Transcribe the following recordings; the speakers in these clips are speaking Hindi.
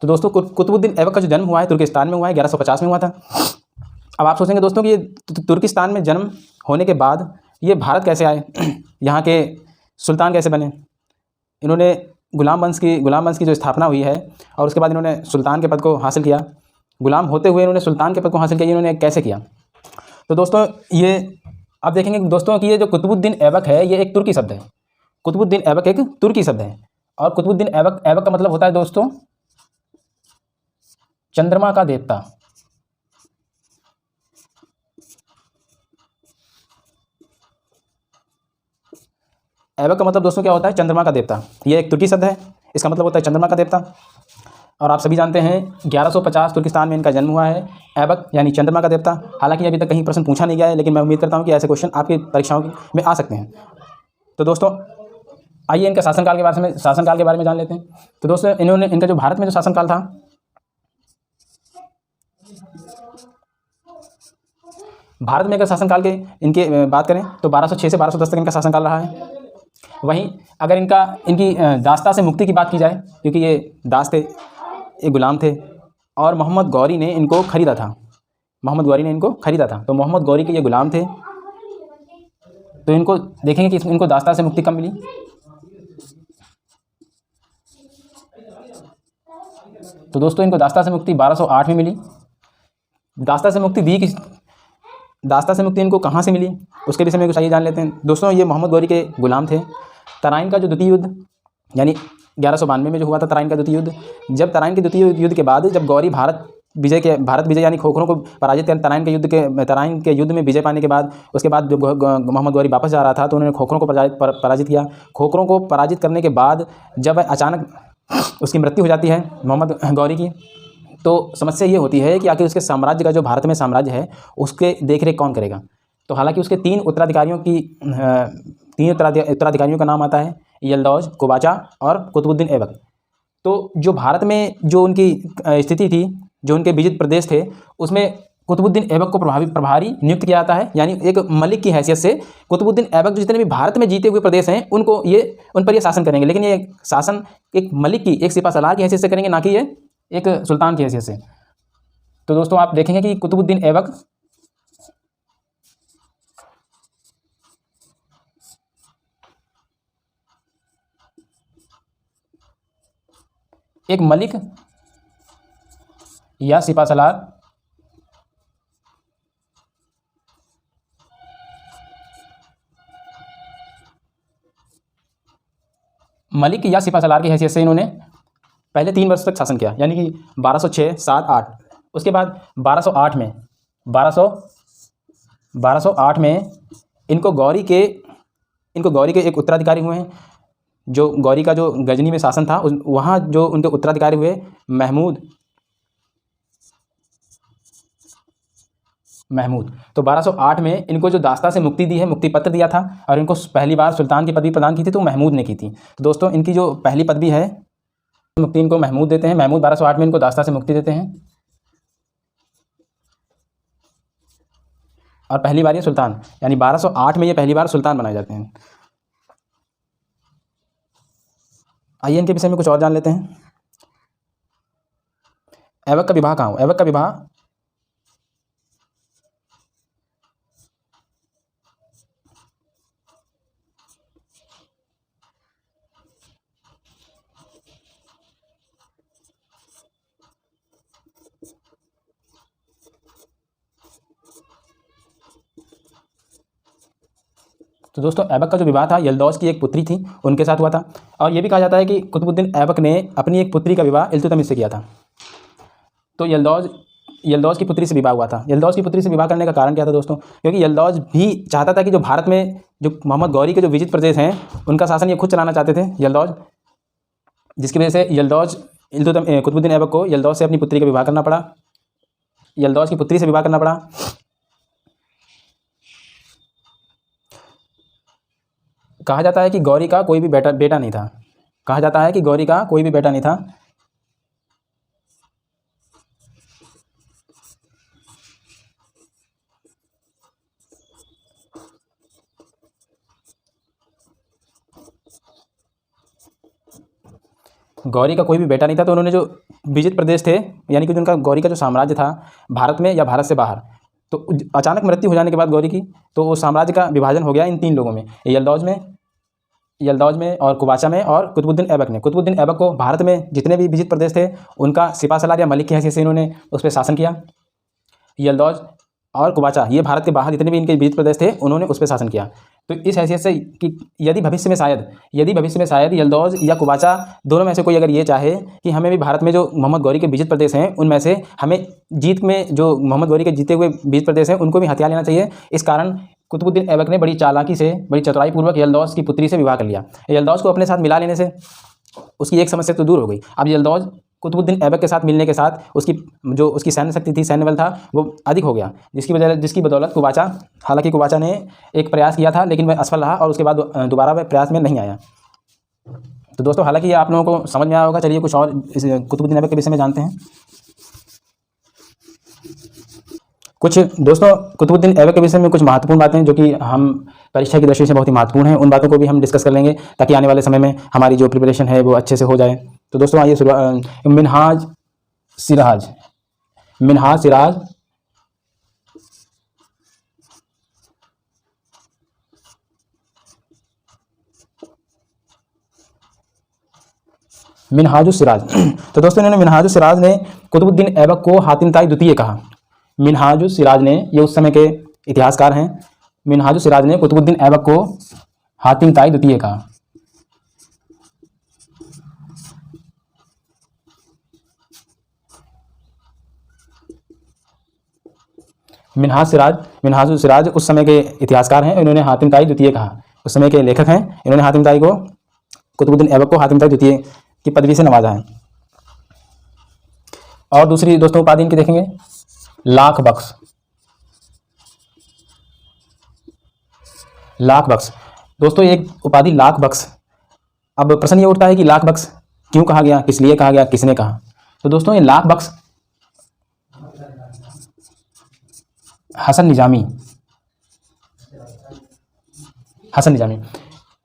तो दोस्तों कुतुबुद्दीन ऐबक का जो जन्म हुआ है तुर्किस्तान में हुआ है, 1150 में हुआ था। अब आप सोचेंगे दोस्तों कि ये तुर्किस्तान में जन्म होने के बाद ये भारत कैसे आए, यहाँ के सुल्तान कैसे बने। इन्होंने गुलाम वंश की जो स्थापना हुई है और उसके बाद इन्होंने सुल्तान के पद को हासिल किया। गुलाम होते हुए इन्होंने सुल्तान के पद को हासिल किया, इन्होंने कैसे किया। तो दोस्तों ये आप देखेंगे दोस्तों कि ये जो कुतुबुद्दीन ऐबक है ये एक तुर्की शब्द है। कुतुबुद्दीन ऐबक एक तुर्की शब्द है और कुतुबुद्दीन ऐबक का मतलब होता है दोस्तों चंद्रमा का देवता। ऐबक का मतलब दोस्तों क्या होता है, चंद्रमा का देवता। ये एक तुर्की शब्द है, इसका मतलब होता है चंद्रमा का देवता। और आप सभी जानते हैं 1150 तुर्किस्तान में इनका जन्म हुआ है, ऐबक यानी चंद्रमा का देवता। हालांकि अभी तक कहीं प्रश्न पूछा नहीं गया है, लेकिन मैं उम्मीद करता हूं कि ऐसे क्वेश्चन आपकी परीक्षाओं में आ सकते हैं। तो दोस्तों आइए इनका शासनकाल के बारे में जान लेते हैं। तो दोस्तों इनका जो भारत में जो शासनकाल था, भारत में अगर शासनकाल के इनके बात करें तो 1206 से 1210 तक इनका शासनकाल रहा है। वहीं अगर इनकी दास्ता से मुक्ति की बात की जाए, क्योंकि ये दास थे, ये गुलाम थे और मोहम्मद गौरी ने इनको खरीदा था। तो मोहम्मद गौरी के ये गुलाम थे। तो इनको देखेंगे कि इनको दास्ता से मुक्ति कब मिली। तो दोस्तों इनको दास्ता से मुक्ति 1208 में मिली। दास्ता से मुक्ति इनको कहाँ से मिली उसके विषय में कुछ आइए जान लेते हैं। दोस्तों ये मोहम्मद गौरी के गुलाम थे। तराइन का जो द्वितीय युद्ध यानी 1192 में जो हुआ था तराइन का द्वितीय युद्ध, जब तराइन के द्वितीय युद्ध के बाद जब गौरी भारत विजय यानी खोखरों को पराजित कर तराइन के युद्ध में विजय पाने के बाद, उसके बाद जब मोहम्मद गौरी वापस जा रहा था तो उन्होंने खोखरों को पराजित किया। खोखरों को पराजित करने के बाद जब अचानक उसकी मृत्यु हो जाती है मोहम्मद गौरी की, तो समस्या ये होती है कि आखिर उसके साम्राज्य का जो भारत में साम्राज्य है उसके देखरेख कौन करेगा। तो हालांकि उसके तीन उत्तराधिकारियों का नाम आता है, यल्दौज, कुबाचा और कुतुबुद्दीन ऐबक। तो जो भारत में जो उनकी स्थिति थी, जो उनके विजित प्रदेश थे, उसमें कुतुबुद्दीन ऐबक को प्रभारी नियुक्त किया जाता है। यानी एक मलिक की हैसियत से कुतुबुद्दीन ऐबक जो जितने भी भारत में जीते हुए प्रदेश हैं उन पर ये शासन करेंगे, लेकिन ये शासन एक मलिक की, एक सिपा सलार की हैसियत से करेंगे, ना कि ये एक सुल्तान की हैसियत से। तो दोस्तों आप देखेंगे कि कुतुबुद्दीन ऐबक एक मलिक या सिपासलार की हैसियत से इन्होंने पहले 3 वर्ष तक शासन किया, यानी कि 1206, 7, 8। उसके बाद 1208 में इनको गौरी के एक उत्तराधिकारी हुए हैं। जो गौरी का जो गजनी में शासन था वहाँ जो उनके उत्तराधिकारी हुए महमूद। तो 1208 में इनको जो दास्ता से मुक्ति दी है, मुक्ति पत्र दिया था और इनको पहली बार सुल्तान की पदवी प्रदान की थी तो महमूद ने की थी। तो दोस्तों इनकी जो पहली पदवी है मुक्ति इनको महमूद देते हैं। महमूद 1208 में इनको दास्ता से मुक्ति देते हैं और पहली बार ये सुल्तान, यानी 1208 में ये पहली बार सुल्तान बनाए जाते हैं। आइए इनके विषय में कुछ और जान लेते हैं। ऐबक का विवाह कहाँ हुआ? ऐबक का विवाह तो दोस्तों ऐबक का जो विवाह था यल्दौज की एक पुत्री थी उनके साथ हुआ था। और ये भी कहा जाता है कि कुतुबुद्दीन ऐबक ने अपनी एक पुत्री का विवाह इल्तुतमिश से किया था। तो यल्दौज की पुत्री से विवाह हुआ था। यल्दौज की पुत्री से विवाह करने का कारण क्या था दोस्तों? क्योंकि यल्दौज भी चाहता था कि जो भारत में जो मोहम्मद गौरी के जो विजित प्रदेश हैं उनका शासन ये खुद चलाना चाहते थे यल्दौज, जिसकी वजह से कुतुबुद्दीन ऐबक को यल्दौज से अपनी पुत्री का विवाह करना पड़ा, यल्दौज की पुत्री से विवाह करना पड़ा। कहा जाता है कि गौरी का कोई भी बेटा नहीं था। कहा जाता है कि गौरी का कोई भी बेटा नहीं था। गौरी का कोई भी बेटा नहीं था, तो उन्होंने जो विजित प्रदेश थे, यानी कि उनका गौरी का जो साम्राज्य था भारत में या भारत से बाहर, तो अचानक मृत्यु हो जाने के बाद गौरी की, तो वो साम्राज्य का विभाजन हो गया इन 3 लोगों में, यल्दौज में और कुबाचा में और कुतुबुद्दीन ऐबक ने। कुतुबुद्दीन ऐबक को भारत में जितने भी विजित प्रदेश थे उनका सिपा सलार या मलिक की हैसियत से इन्होंने उस पर शासन किया। यल्दौज और कुबाचा, ये भारत के बाहर जितने भी इनके विजित प्रदेश थे उन्होंने उस पर शासन किया। तो इस हैसियत से कि यदि भविष्य में शायद यल्दौज या कुबाचा दोनों में से कोई अगर ये चाहे कि हमें भी भारत में जो मोहम्मद गौरी के विजित प्रदेश हैं उनमें से हमें जीत में जो मोहम्मद गौरी के जीते हुए विजित प्रदेश हैं उनको भी हथिया लेना चाहिए। इस कारण कुतुबुद्दीन ऐबक ने बड़ी चालाकी से, बड़ी चतुराई पूर्वक यल्दौज की पुत्री से विवाह कर लिया। यल्दौज को अपने साथ मिला लेने से उसकी एक समस्या तो दूर हो गई। अब यल्दौज कुतुबुद्दीन ऐबक के साथ मिलने के साथ उसकी सैन्य शक्ति थी, सैन्य बल था, वो अधिक हो गया, जिसकी बदौलत कुबाचा, हालांकि कुबाचा ने एक प्रयास किया था लेकिन वह असफल रहा और उसके बाद दोबारा वह प्रयास में नहीं आया। तो दोस्तों, हालांकि ये आप लोगों को समझ में आया होगा। चलिए कुछ और इस कुतुबुद्दीन ऐबक के विषय में जानते हैं। कुछ दोस्तों, कुतुबुद्दीन ऐबक के विषय में कुछ महत्वपूर्ण बातें जो कि हम परीक्षा की दृष्टि से बहुत ही महत्वपूर्ण हैं, उन बातों को भी हम डिस्कस कर लेंगे ताकि आने वाले समय में हमारी जो प्रिपरेशन है वो अच्छे से हो जाए। तो दोस्तों आइए मिनहाज सिराज मिनहाजुस सिराज। तो दोस्तों इन्होंने मिनहाजुस सिराज ने कुतुबुद्दीन ऐबक को हातिम ताई द्वितीय कहा। मिनहाजुस सिराज ने, ये उस समय के इतिहासकार हैं, मिनहाजुस सिराज ने कुतुबुद्दीन ऐबक को हातिम ताई द्वितीय कहा। मिनहाजुस सिराज उस समय के इतिहासकार हैं, इन्होंने हातिम ताई द्वितीय कहा। उस समय के लेखक हैं, इन्होंने हातिम ताई को, कुतुबुद्दीन ऐबक को हातिम ताई द्वितीय की पदवी से नवाजा है। और दूसरी दोस्तों उपाधि इनकी देखेंगे, लाख बख्श। दोस्तों एक उपाधि लाख बख्श। अब प्रश्न ये उठता है कि लाख बख्श क्यों कहा गया, किस लिए कहा गया, किसने कहा? तो दोस्तों ये लाख बख्श हसन निजामी,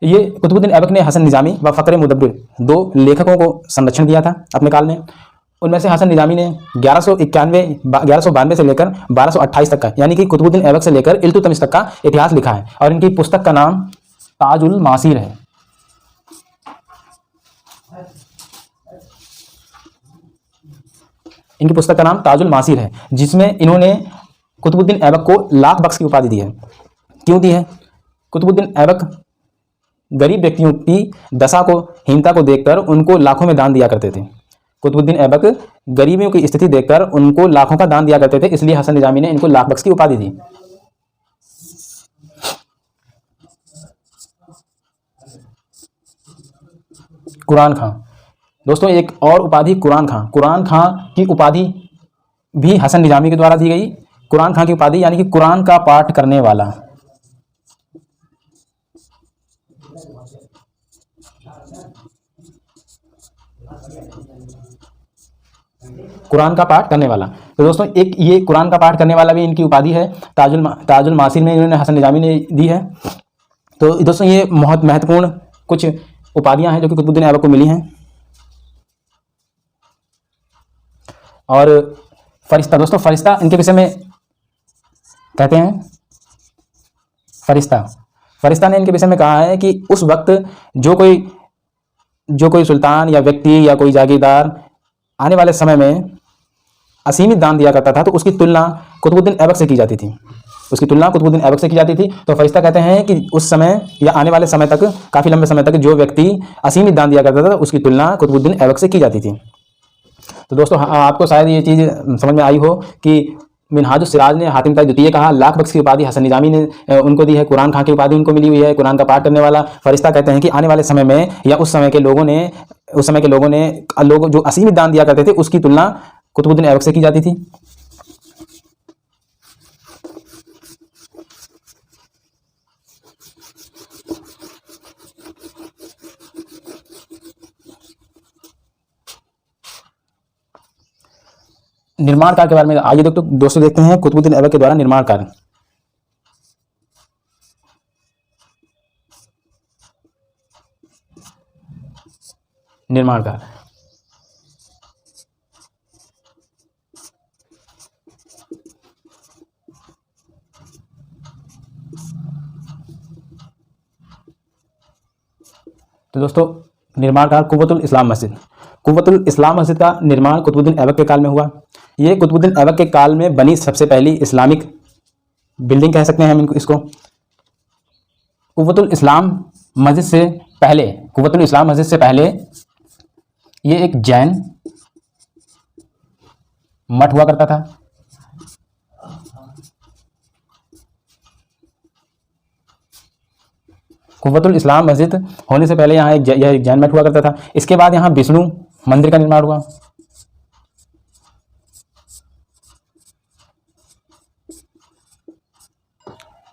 ये कुतुबुद्दीन ऐबक ने हसन निजामी व फ़क्र मुदब्बिर 2 लेखकों को संरक्षण दिया था अपने काल में। उनमें से हसन निजामी ने 1192 से लेकर 1228 तक का, यानी कि कुतुबुद्दीन ऐबक से लेकर इल्तुतमिश तक का इतिहास लिखा है और इनकी पुस्तक का नाम ताजुल मासीर है। इनकी पुस्तक का नाम ताजुल मासीर है, जिसमें इन्होंने कुतुबुद्दीन ऐबक को लाख बख्श की उपाधि दी है। क्यों दी है? कुतुबुद्दीन ऐबक गरीब व्यक्तियों की दशा को, हीनता को देखकर उनको लाखों में दान दिया करते थे। कुतुबुद्दीन ऐबक गरीबियों की स्थिति देखकर उनको लाखों का दान दिया करते थे, इसलिए हसन निजामी ने इनको लाख बख्श की उपाधि दी। कुरान खां। दोस्तों एक और उपाधि कुरान खां की उपाधि भी हसन निजामी के द्वारा दी गई। कुरान खां की उपाधि यानी कि कुरान का पाठ करने वाला। कुरान का पाठ करने वाला। तो दोस्तों एक ये कुरान का पाठ करने वाला भी इनकी उपाधि है, ताजुल मासीर में इन्होंने हसन निजामी ने दी है। तो दोस्तों ये बहुत महत्वपूर्ण कुछ उपाधियां हैं जो कि कुतुबुद्दीन ऐबक को मिली हैं। और फरिश्ता, दोस्तों फरिश्ता इनके विषय में कहते हैं, फरिश्ता ने इनके विषय में कहा है कि उस वक्त जो कोई सुल्तान या व्यक्ति या कोई जागीरदार आने वाले समय में असीमित दान दिया करता था तो उसकी तुलना कुतुबुद्दीन ऐबक से की जाती थी। तो फरिश्ता कहते हैं कि उस समय या आने वाले समय तक, काफ़ी लंबे समय तक जो व्यक्ति असीमित दान दिया करता था उसकी तुलना कुतुबुद्दीन ऐबक से की जाती थी। तो दोस्तों आपको शायद ये चीज़ समझ में आई हो कि मिनहाजुस सिराज ने हातिम ताई द्वितीय कहा, लाख बख्श की उपाधि हसन निजामी ने उनको दी है, कुरान खां की उपाधि उनको मिली हुई है, कुरान का पाठ करने वाला। फरिश्ता कहते हैं कि आने वाले समय में या उस समय के लोगों ने जो असीमित दान दिया करते थे उसकी तुलना कुतुबुद्दीन ऐबक से की जाती थी। निर्माण कार्य के बारे में आइए दोस्तों देखते हैं कुतुबुद्दीन ऐबक के द्वारा निर्माण कार्य। तो दोस्तों निर्माणकार कुव्वतुल इस्लाम मस्जिद। कुव्वतुल इस्लाम मस्जिद का निर्माण कुतुबुद्दीन ऐबक के काल में हुआ। ये कुतुबुद्दीन ऐबक के काल में बनी सबसे पहली इस्लामिक बिल्डिंग कह सकते हैं हम इसको। कुव्वतुल इस्लाम मस्जिद से पहले, कुव्वतुल इस्लाम मस्जिद से पहले ये एक जैन मठ हुआ करता था। कुव्वतुल इस्लाम मस्जिद होने से पहले यहाँ यह एक जैन मठ हुआ करता था। इसके बाद यहाँ विष्णु मंदिर का निर्माण हुआ।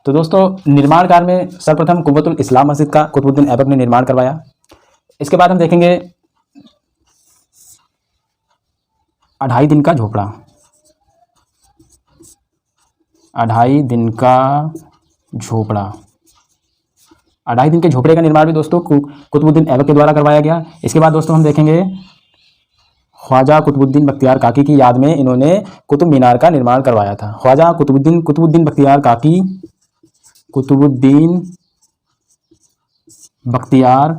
तो दोस्तों निर्माण काल में सर्वप्रथम कुव्वतुल इस्लाम मस्जिद का कुतुबुद्दीन ऐबक ने निर्माण करवाया। इसके बाद हम देखेंगे 2.5 दिन का झोपड़ा। 2.5 दिन का झोपड़ा, 2.5 दिन के झोपड़े का निर्माण भी दोस्तों कुतुबुद्दीन ऐबक के द्वारा करवाया गया। इसके बाद दोस्तों हम देखेंगे ख्वाजा कुतुबुद्दीन बख्तियार काकी की याद में इन्होंने कुतुब मीनार का निर्माण करवाया था। ख्वाजा कुतुबुद्दीन बख्तियार काकी, कुतुबुद्दीन बख्तियार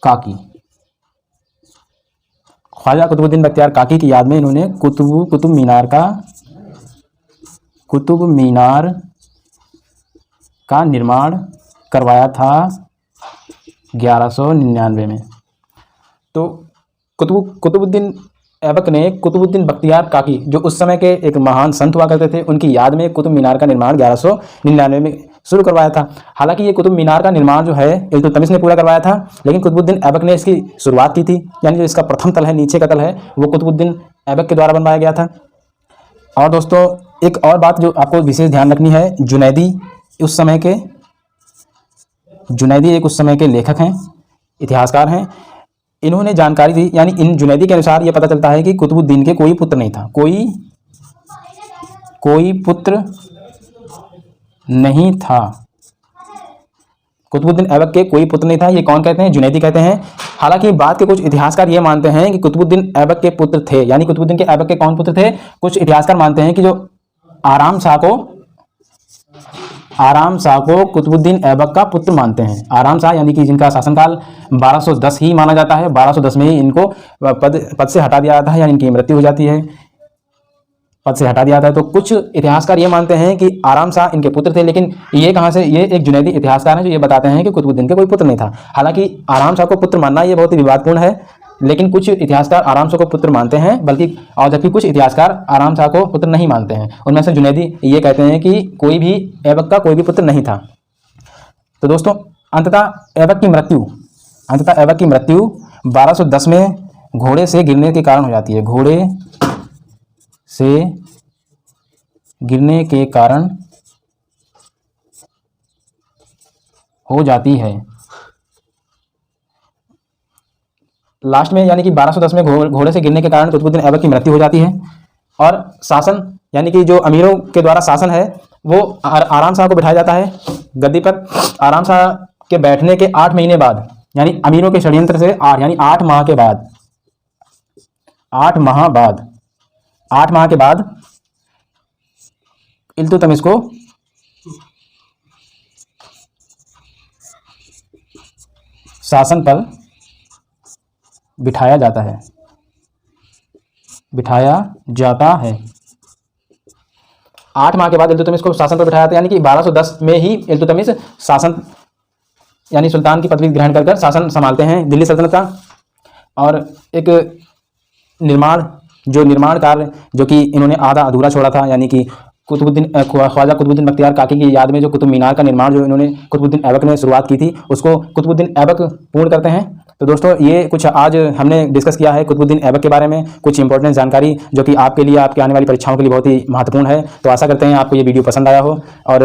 काकी, ख्वाजा कुतुबुद्दीन बख्तियार काकी की याद में इन्होंने कुतुब मीनार का निर्माण करवाया था 1199 में। तो कुतुबुद्दीन ऐबक ने कुतुबुद्दीन बख्तियार काकी, जो उस समय के एक महान संत हुआ करते थे, उनकी याद में कुतुब मीनार का निर्माण 1199 में शुरू करवाया था। हालांकि ये कुतुब मीनार का निर्माण जो है इल्तुतमिश ने पूरा करवाया था, लेकिन कुतुबुद्दीन ऐबक ने इसकी शुरुआत की थी। यानी जो इसका प्रथम तल है, नीचे का तल है, वो कुतुबुद्दीन ऐबक के द्वारा बनवाया गया था। और दोस्तों एक और बात जो आपको विशेष ध्यान रखनी है, जुनैदी एक उस समय के लेखक हैं, इतिहासकार हैं। इन्होंने जानकारी दी, यानी इन जुनैदी के अनुसार यह पता चलता है कि कुतुबुद्दीन के कोई पुत्र नहीं था, कोई पुत्र नहीं था। कुतुबुद्दीन ऐबक के कोई पुत्र नहीं था। ये कौन कहते हैं? जुनैदी कहते हैं। हालांकि बात के कुछ इतिहासकार ये मानते हैं कि कुतुबुद्दीन ऐबक के पुत्र थे। यानी कुतुबुद्दीन के ऐबक के कौन पुत्र थे? कुछ इतिहासकार मानते हैं कि जो आराम शाह को कुतुबुद्दीन ऐबक का पुत्र मानते हैं। आराम शाह यानी कि जिनका शासनकाल 1210 ही माना जाता है। 1210 में ही इनको पद से हटा दिया जाता है, यानी इनकी मृत्यु हो जाती है, पद से हटा दिया जाता है। तो कुछ इतिहासकार ये मानते हैं कि आराम शाह इनके पुत्र थे, लेकिन ये कहाँ से? ये एक जुनैदी इतिहासकार हैं जो ये बताते हैं कि कुतुबुद्दीन के कोई पुत्र नहीं था। हालांकि आराम शाह को पुत्र मानना ये बहुत ही विवादपूर्ण है, लेकिन कुछ इतिहासकार आराम शाह को पुत्र मानते हैं, जबकि कुछ इतिहासकार आराम शाह को पुत्र नहीं मानते हैं। उनमें से जुनैदी ये कहते हैं कि कोई भी ऐबक का कोई भी पुत्र नहीं था। तो दोस्तों अंततः ऐबक की मृत्यु 1210 में घोड़े से गिरने के कारण हो जाती है। घोड़े से गिरने के कारण हो जाती है। लास्ट में यानी कि 1210 में घोड़े से गिरने के कारण कुतुबुद्दीन ऐबक की मृत्यु हो जाती है। और शासन यानी कि जो अमीरों के द्वारा शासन है वो आराम शाह को बिठाया जाता है गद्दी पर। आराम शाह के बैठने के 8 महीने बाद, यानी अमीरों के षड्यंत्र से 8 माह के बाद 8 माह के बाद इल्तुतमिश को शासन पर बिठाया जाता है। 8 माह के बाद इल्तुतमिश को शासन पर बिठाया जाता है, यानी कि 1210 में ही इल्तुतमिश शासन यानी सुल्तान की पदवी ग्रहण कर शासन संभालते हैं दिल्ली सल्तनत का। और एक निर्माण कार्य जो कि इन्होंने आधा अधूरा छोड़ा था, यानी कि ख्वाजा कुतुबुद्दीन बख्तियार काकी की याद में जो कुतुब मीनार का निर्माण जो इन्होंने कुतुबुद्दीन ऐबक ने शुरुआत की थी, उसको कुतुबुद्दीन ऐबक पूर्ण करते हैं। तो दोस्तों ये कुछ आज हमने डिस्कस किया है कुतुबुद्दीन ऐबक के बारे में, कुछ इंपॉर्टेंट जानकारी जो कि आपके लिए, आपके आने वाली परीक्षाओं के लिए बहुत ही महत्वपूर्ण है। तो आशा करते हैं आपको ये वीडियो पसंद आया हो। और